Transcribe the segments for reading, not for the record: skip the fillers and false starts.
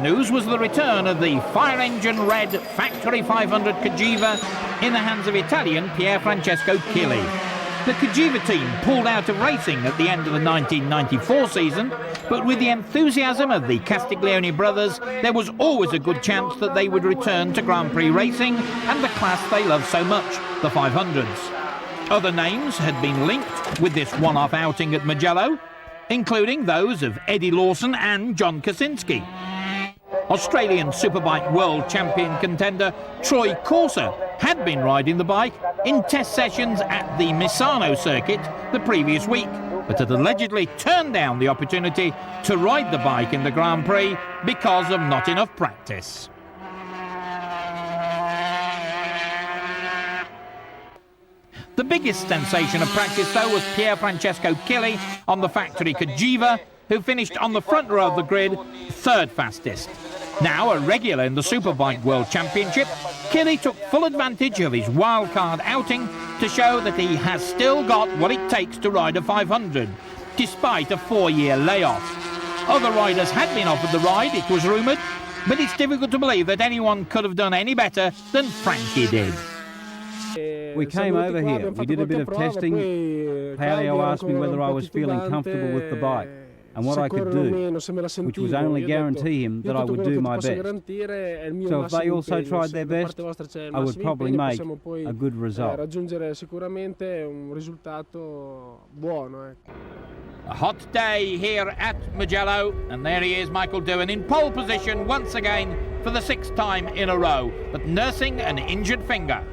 news was the return of the fire-engine red Factory 500 Cagiva in the hands of Italian Pier Francesco Chili. The Cagiva team pulled out of racing at the end of the 1994 season, but with the enthusiasm of the Castiglione brothers, there was always a good chance that they would return to Grandprix racing and the class they love so much, the 500s. Other names had been linked with this one-off outing at Mugello, including those of Eddie Lawson and John Kosinski. Australian Superbike World Champion contender Troy Corser had been riding the bike in test sessions at the Misano circuit the previous week, but had allegedly turned down the opportunity to ride the bike in the Grand Prix because of not enough practice. The biggest sensation of practice, though, was Pier Francesco Chili on the Factory Cagiva, who finished on the front row of the grid, third fastest. Now a regular in the Superbike World Championship, Chili took full advantage of his wildcard outing to show that he has still got what it takes to ride a 500, despite a 4-year layoff. Other riders had been offered the ride, it was rumoured, but it's difficult to believe that anyone could have done any better than Frankie did. We came over here, we did a bit of testing. Paleo asked me whether I was feeling comfortable with the bike and what I could do, which was only guarantee him that I would do my best. So if they also tried their best, I would probably make a good result. A hot day here at Mugello, and there he is, Michael Doohan, in pole position once again for the 6th time in a row, but nursing an injured finger.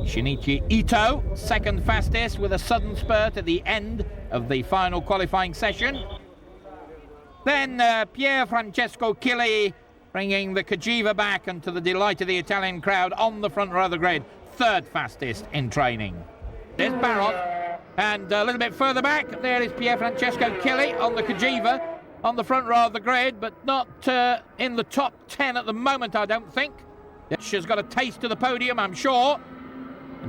Shinichi Ito, second fastest with a sudden spurt at the end of the final qualifying session. Then Pier Francesco Chili bringing the Cagiva back, and to the delight of the Italian crowd on the front row of the grid, third fastest in training. There's Barot, and a little bit further back, there is Pier Francesco Chili on the Cagiva on the front row of the grid, but not in the top 10 at the moment, I don't think. She's got a taste of the podium, I'm sure.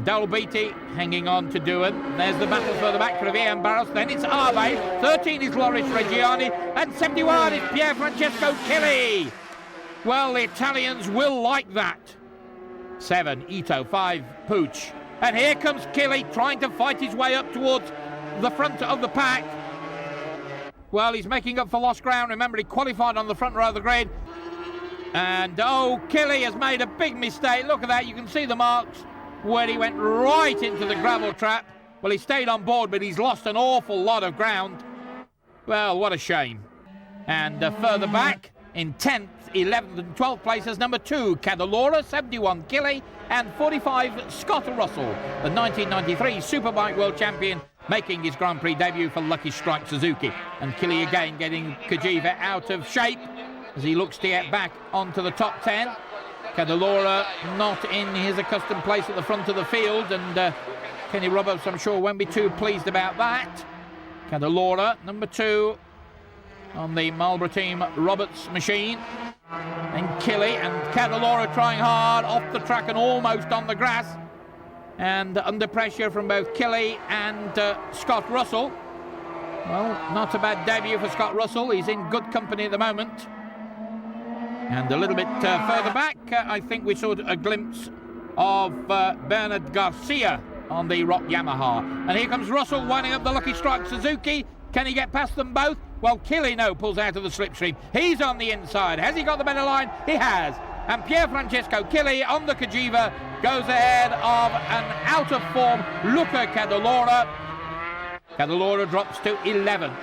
Dal Beatty hanging on to Doohan. There's the battle further back for Ian Barros. Then it's Arbe. 13 is Loris Reggiani. And 71 is Pier Francesco Chili. Well, the Italians will like that. 7, Ito. 5, Pooch. And here comes Chili trying to fight his way up towards the front of the pack. Well, he's making up for lost ground. Remember, he qualified on the front row of the grid. And, oh, Chili has made a big mistake. Look at that. You can see the marks where he went right into the gravel trap. Well, he stayed on board, but he's lost an awful lot of ground. Well, what a shame. And further back, in 10th, 11th and 12th places, number 2, Cadalora, 71, Chili, and 45, Scott Russell, the 1993 Superbike World Champion, making his Grand Prix debut for Lucky Strike Suzuki. And Chili again getting Cagiva out of shape as he looks to get back onto the top 10. Cadalora not in his accustomed place at the front of the field, and Kenny Roberts, I'm sure, won't be too pleased about that. Cadalora, number 2 on the Marlboro team Roberts machine. And Chili and Cadalora trying hard off the track and almost on the grass. And under pressure from both Chili and Scott Russell. Well, not a bad debut for Scott Russell. He's in good company at the moment. And a little bit further back, I think we saw a glimpse of Bernard Garcia on the Rock Yamaha. And here comes Russell winding up the Lucky Strike Suzuki. Can he get past them both? Well, Chili, no, pulls out of the slipstream. He's on the inside. Has he got the better line? He has. And Pier Francesco Chili on the Cagiva goes ahead of an out-of-form Luca Cadalora. Cadalora drops to 11th.